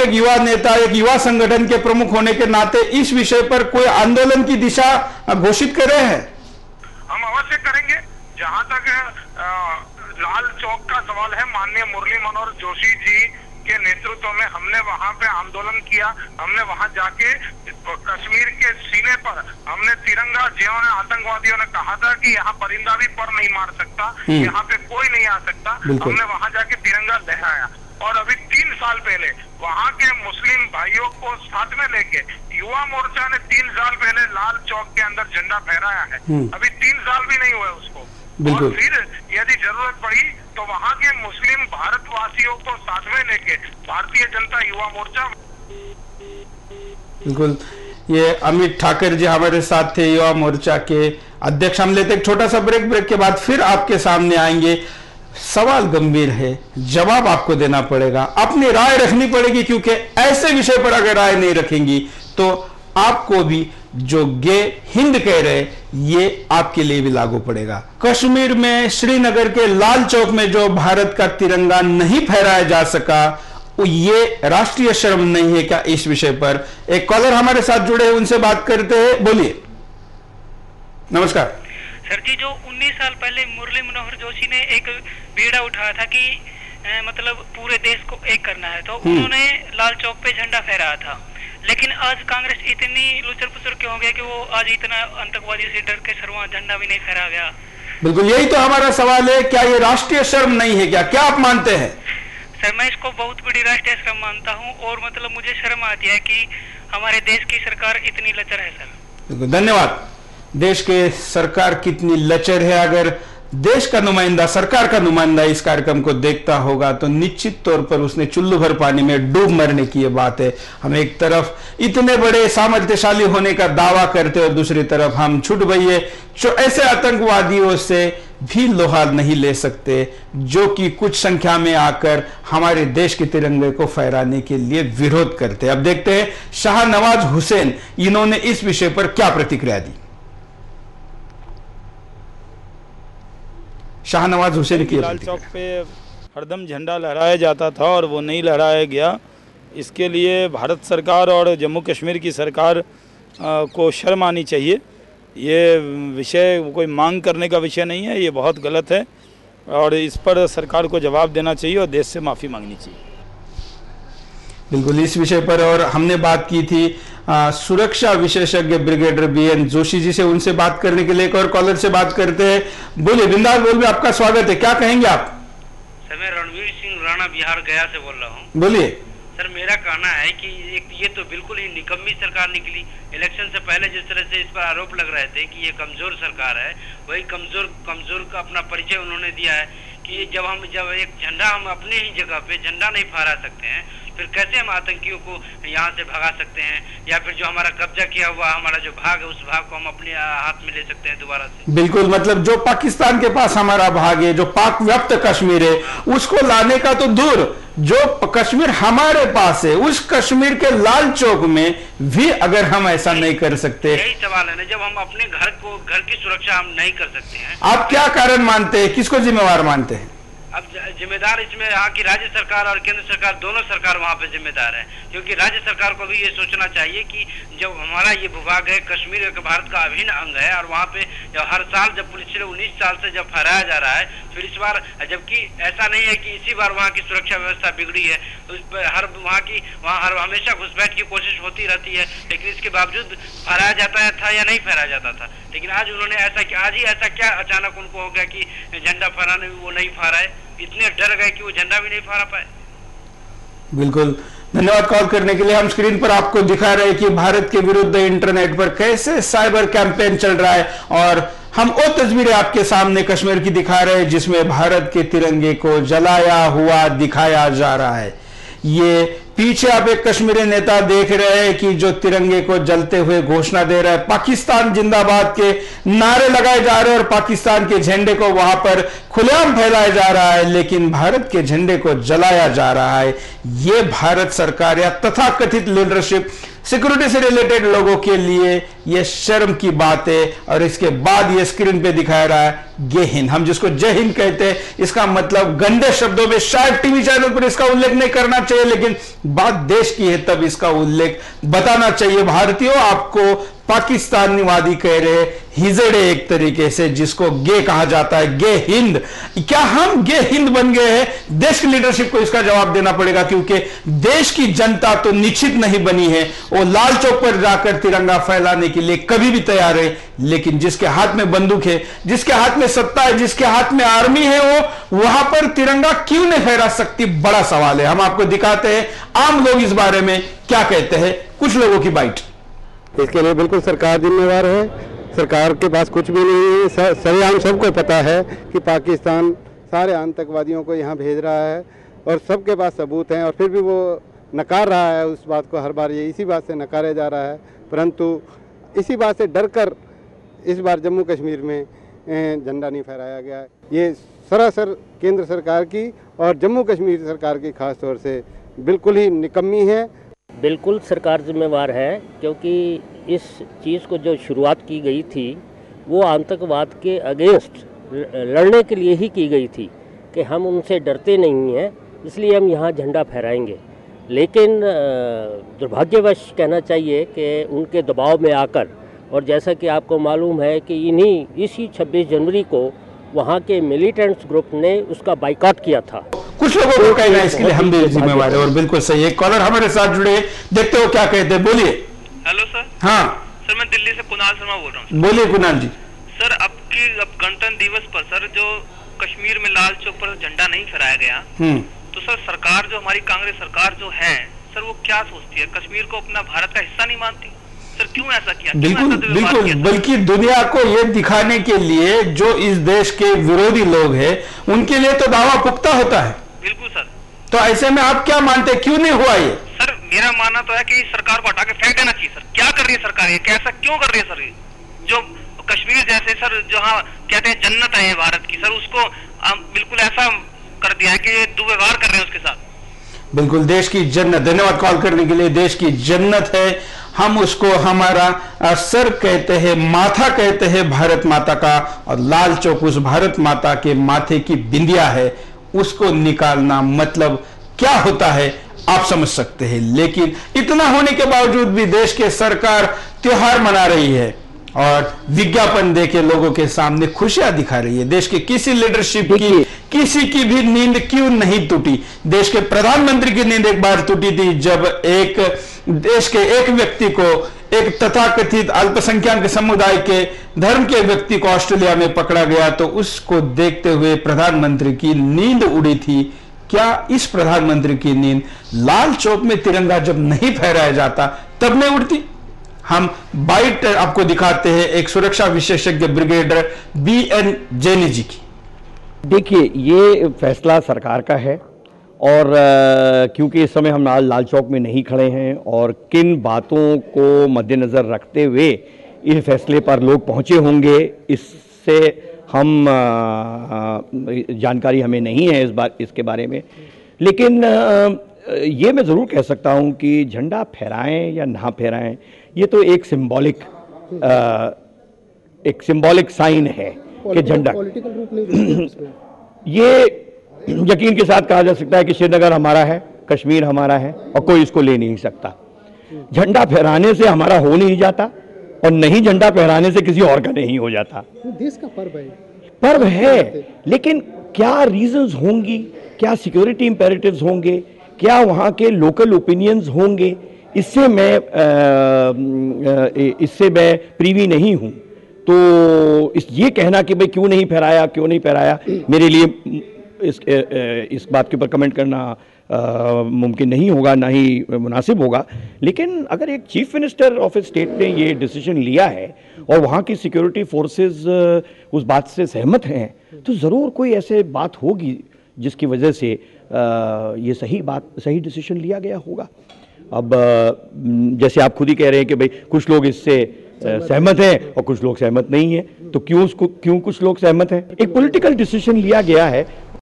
एक युवा नेता, एक युवा संगठन के प्रमुख होने के नाते इस विषय पर कोई आंदोलन की दिशा घोषित कर रहे हैं? हम अवश्य करेंगे। जहां तक लाल चौक का सवाल है, माननीय मुरली मनोहर जोशी जी के नेतृत्व में हमने वहां पे आंदोलन किया। हमने वहां जाके कश्मीर के सीने पर हमने तिरंगा, जिन्होंने आतंकवादियों ने कहा था कि यहाँ परिंदा भी पर नहीं मार सकता, यहाँ पे कोई नहीं आ सकता, हमने वहां जाके तिरंगा लहराया। और अभी 3 साल पहले वहां के मुस्लिम भाइयों को साथ में लेके युवा मोर्चा ने 3 साल पहले लाल चौक के अंदर झंडा फहराया है। अभी 3 साल भी नहीं हुए उसको। और फिर यदि जरूरत पड़ी तो वहां के मुस्लिम भारतवासियों को साथ में लेके भारतीय जनता युवा मोर्चा। बिल्कुल, ये अमित ठाकर जी हमारे साथ थे, युवा मोर्चा के अध्यक्ष। हम लेते एक छोटा सा ब्रेक के बाद फिर आपके सामने आएंगे। सवाल गंभीर है, जवाब आपको देना पड़ेगा, अपनी राय रखनी पड़ेगी, क्योंकि ऐसे विषय पर अगर राय नहीं रखेंगी तो आपको भी जो गे हिंद कह रहे ये आपके लिए भी लागू पड़ेगा। कश्मीर में श्रीनगर के लाल चौक में जो भारत का तिरंगा नहीं फहराया जा सका, ये राष्ट्रीय शर्म नहीं है क्या? इस विषय पर एक कॉलर हमारे साथ जुड़े हैं, उनसे बात करते हैं। बोलिए। नमस्कार सर जी। जो 19 साल पहले मुरली मनोहर जोशी ने एक बीड़ा उठाया था कि मतलब पूरे देश को एक करना है, तो उन्होंने लाल चौक पे झंडा फहराया था। लेकिन आज कांग्रेस इतनी लुचर पुचर क्यों हो गया कि वो आज इतना आतंकवादी से डर के सरवा झंडा भी नहीं फहरा गया? बिल्कुल, यही तो हमारा सवाल है, क्या ये राष्ट्रीय शर्म नहीं है क्या? क्या आप मानते हैं? सर, मैं इसको बहुत बड़ी राष्ट्रीय शर्म मानता हूँ और मतलब मुझे शर्म आती है कि हमारे देश की सरकार इतनी लचर है। सर बिल्कुल, धन्यवाद। देश के सरकार कितनी लचर है, अगर देश का नुमाइंदा, सरकार का नुमाइंदा इस कार्यक्रम को देखता होगा तो निश्चित तौर पर उसने चुल्लू भर पानी में डूब मरने की ये बात है। हम एक तरफ इतने बड़े सामर्थ्यशाली होने का दावा करते और दूसरी तरफ हम छुट भइए जो ऐसे आतंकवादियों से भी लोहा नहीं ले सकते जो कि कुछ संख्या में आकर हमारे देश के तिरंगे को फहराने के लिए विरोध करते। अब देखते हैं शाहनवाज हुसैन, इन्होंने इस विषय पर क्या प्रतिक्रिया दी। शाहनवाज हुसैन की लाल चौक पे हरदम झंडा लहराया जाता था और वो नहीं लहराया गया, इसके लिए भारत सरकार और जम्मू कश्मीर की सरकार को शर्म आनी चाहिए। ये विषय कोई मांग करने का विषय नहीं है, ये बहुत गलत है और इस पर सरकार को जवाब देना चाहिए और देश से माफ़ी मांगनी चाहिए। बिल्कुल, इस विषय पर और हमने बात की थी सुरक्षा विशेषज्ञ ब्रिगेडियर बीएन जोशी जी से, उनसे बात करने के लिए एक और कॉलर से बात करते हैं। बोलिए, बिंदास बोल में आपका स्वागत है, क्या कहेंगे आप? सर, मैं रणवीर सिंह राणा बिहार गया से बोल रहा हूँ। बोलिए। सर, मेरा कहना है कि ये तो बिल्कुल ही निकम्मी सरकार निकली। इलेक्शन से पहले जिस तरह से इस पर आरोप लग रहे थे कि ये कमजोर सरकार है, वही कमजोर का अपना परिचय उन्होंने दिया है कि जब एक झंडा हम अपने ही जगह पे झंडा नहीं फहरा सकते हैं, फिर कैसे हम आतंकियों को यहाँ से भगा सकते हैं, या फिर जो हमारा कब्जा किया हुआ हमारा जो भाग है उस भाग को हम अपने हाथ में ले सकते हैं दोबारा से। बिल्कुल, मतलब जो पाकिस्तान के पास हमारा भाग है, जो पाक व्याप्त कश्मीर है, उसको लाने का तो दूर, जो कश्मीर हमारे पास है उस कश्मीर के लाल चौक में भी अगर हम ऐसा नहीं कर सकते। यही सवाल है ना, जब हम अपने घर की सुरक्षा हम नहीं कर सकते हैं। आप क्या कारण मानते हैं, किसको जिम्मेवार मानते हैं? अब जिम्मेदार इसमें यहाँ की राज्य सरकार और केंद्र सरकार, दोनों सरकार वहाँ पे जिम्मेदार है, क्योंकि राज्य सरकार को भी ये सोचना चाहिए कि जब हमारा ये भूभाग है, कश्मीर एक भारत का अभिन्न अंग है, और वहाँ पे जब हर साल जब पिछले 19 साल से जब फहराया जा रहा है, फिर इस बार जबकि ऐसा नहीं है कि इसी बार वहाँ की सुरक्षा व्यवस्था बिगड़ी है, तो हर हमेशा घुसपैठ की कोशिश होती रहती है, लेकिन इसके बावजूद फहराया जाता था या नहीं फहराया जाता था। लेकिन आज उन्होंने आज ही ऐसा क्या अचानक उनको हो गया कि झंडा फहराने में वो नहीं फहराए, इतने डर गए कि वो झंडा भी नहीं फहरा पाए। बिल्कुल, धन्यवाद कॉल करने के लिए। हम स्क्रीन पर आपको दिखा रहे हैं कि भारत के विरुद्ध इंटरनेट पर कैसे साइबर कैंपेन चल रहा है, और हम वो तस्वीरें आपके सामने कश्मीर की दिखा रहे हैं जिसमें भारत के तिरंगे को जलाया हुआ दिखाया जा रहा है। ये पीछे आप एक कश्मीरी नेता देख रहे हैं कि जो तिरंगे को जलते हुए घोषणा दे रहा है, पाकिस्तान जिंदाबाद के नारे लगाए जा रहे हैं और पाकिस्तान के झंडे को वहां पर खुलेआम फैलाया जा रहा है, लेकिन भारत के झंडे को जलाया जा रहा है। यह भारत सरकार या तथाकथित लीडरशिप सिक्योरिटी से रिलेटेड लोगों के लिए यह शर्म की बात है। और इसके बाद यह स्क्रीन पे दिखाया रहा है जय हिंद, हम जिसको जय हिंद कहते हैं, इसका मतलब गंदे शब्दों में शायद टीवी चैनल पर इसका उल्लेख नहीं करना चाहिए, लेकिन बात देश की है तब इसका उल्लेख बताना चाहिए। भारतीयों, आपको पाकिस्तानीवादी कह रहे, हिजड़े एक तरीके से, जिसको गे कहा जाता है, गे हिंद। क्या हम गे हिंद बन गए हैं? देश की लीडरशिप को इसका जवाब देना पड़ेगा, क्योंकि देश की जनता तो निश्चित नहीं बनी है, वो लाल चौक पर जाकर तिरंगा फहलाने के लिए कभी भी तैयार है, लेकिन जिसके हाथ में बंदूक है, जिसके हाथ में सत्ता है, जिसके हाथ में आर्मी है, वो वहां पर तिरंगा क्यों नहीं फहरा सकती? बड़ा सवाल है। हम आपको दिखाते हैं आम लोग इस बारे में क्या कहते हैं, कुछ लोगों की बाइट। इसके लिए बिल्कुल सरकार जिम्मेवार है। सरकार के पास कुछ भी नहीं है। सरेआम सबको पता है कि पाकिस्तान सारे आतंकवादियों को यहाँ भेज रहा है और सबके पास सबूत हैं, और फिर भी वो नकार रहा है उस बात को। हर बार ये इसी बात से नकारा जा रहा है, परंतु इसी बात से डरकर इस बार जम्मू कश्मीर में झंडा नहीं फहराया गया। ये सरासर केंद्र सरकार की और जम्मू कश्मीर सरकार की खास तौर से बिल्कुल ही निकम्मी है। बिल्कुल सरकार जिम्मेवार है, क्योंकि इस चीज़ को जो शुरुआत की गई थी वो आतंकवाद के अगेंस्ट लड़ने के लिए ही की गई थी कि हम उनसे डरते नहीं हैं, इसलिए हम यहाँ झंडा फहराएंगे। लेकिन दुर्भाग्यवश कहना चाहिए कि उनके दबाव में आकर, और जैसा कि आपको मालूम है कि इसी 26 जनवरी को वहाँ के मिलिटेंट्स ग्रुप ने उसका बाइकआउट किया था। कुछ लोगों को कहना है, इसके लिए हम भी जिम्मेवार है। और बिल्कुल सही, एक कॉलर हमारे साथ जुड़े, देखते हो क्या कहते हैं, बोलिए। Hello sir. हाँ सर, मैं दिल्ली से कुणाल शर्मा बोल रहा हूँ। बोलिए कुणाल जी। सर, अब गणतंत्र दिवस पर सर जो कश्मीर में लाल चौक पर झंडा नहीं फहराया गया, तो सर सरकार जो हमारी कांग्रेस सरकार जो है सर, वो क्या सोचती है? कश्मीर को अपना भारत का हिस्सा नहीं मानती? सर क्यों ऐसा किया? बिल्कुल बिल्कुल, बल्कि दुनिया को ये दिखाने के लिए जो इस देश के विरोधी लोग हैं उनके लिए तो दावा पुख्ता होता है। बिल्कुल सर। तो ऐसे में आप क्या मानते हैं, क्यों नहीं हुआ ये? सर मेरा मानना तो है कि सरकार को हटा के फेंक देना चाहिए। सर क्या कर रही है सरकार, ये कैसा क्यों कर रही है? सर जो कश्मीर जैसे सर जहाँ कहते हैं जन्नत है भारत की, सर उसको बिल्कुल ऐसा कर दिया है कि दुर्व्यवहार कर रहे हैं उसके साथ। बिल्कुल देश की जन्नत, धन्यवाद कॉल करने के लिए। देश की जन्नत है, हम उसको हमारा सर कहते हैं, माथा कहते हैं भारत माता का, और लाल चौक उस भारत माता के माथे की बिंदिया है, उसको निकालना मतलब क्या होता है आप समझ सकते हैं। लेकिन इतना होने के बावजूद भी देश के सरकार त्योहार मना रही है और विज्ञापन देके लोगों के सामने खुशियां दिखा रही है। देश के किसी लीडरशिप की किसी की भी नींद क्यों नहीं टूटी? देश के प्रधानमंत्री की नींद एक बार टूटी थी, जब एक देश के एक व्यक्ति को, एक तथाकथित अल्पसंख्यक समुदाय के धर्म के व्यक्ति को ऑस्ट्रेलिया में पकड़ा गया, तो उसको देखते हुए प्रधानमंत्री की नींद उड़ी थी। क्या इस प्रधानमंत्री की नींद लाल चौक में तिरंगा जब नहीं फहराया जाता तब नहीं उड़ती? हम बाइट आपको दिखाते हैं एक सुरक्षा विशेषज्ञ ब्रिगेडियर BN जैनी जी की। देखिए, ये फैसला सरकार का है, और क्योंकि इस समय हम लाल चौक में नहीं खड़े हैं, और किन बातों को मद्देनज़र रखते हुए इस फैसले पर लोग पहुंचे होंगे, इससे हम जानकारी हमें नहीं है इसके बारे में। लेकिन ये मैं ज़रूर कह सकता हूं कि झंडा फहराएं या ना फहराएं, ये तो एक सिंबॉलिक साइन है कि झंडा ये यकीन के साथ कहा जा सकता है कि श्रीनगर हमारा है, कश्मीर हमारा है, और कोई इसको ले नहीं सकता। झंडा फहराने से हमारा हो नहीं जाता, और नहीं झंडा फहराने से किसी और का नहीं हो जाता। देश का पर्व है, लेकिन क्या रीजंस होंगी, क्या सिक्योरिटी इंपेरेटिव्स होंगे, क्या वहाँ के लोकल ओपिनियंस होंगे, इससे मैं प्रीवी नहीं हूँ। तो ये कहना कि भाई क्यों नहीं फहराया, मेरे लिए इस बात के ऊपर कमेंट करना मुमकिन नहीं होगा, ना ही मुनासिब होगा। लेकिन अगर एक chief minister of A state ने ये डिसीजन लिया है और वहाँ की सिक्योरिटी फोर्सेस उस बात से सहमत हैं, तो ज़रूर कोई ऐसे बात होगी जिसकी वजह से ये सही डिसीजन लिया गया होगा। अब जैसे आप खुद ही कह रहे हैं कि भाई कुछ लोग इससे सहमत हैं और कुछ लोग सहमत नहीं हैं, तो क्यों कुछ लोग सहमत हैं? एक पॉलिटिकल डिसीजन लिया गया है,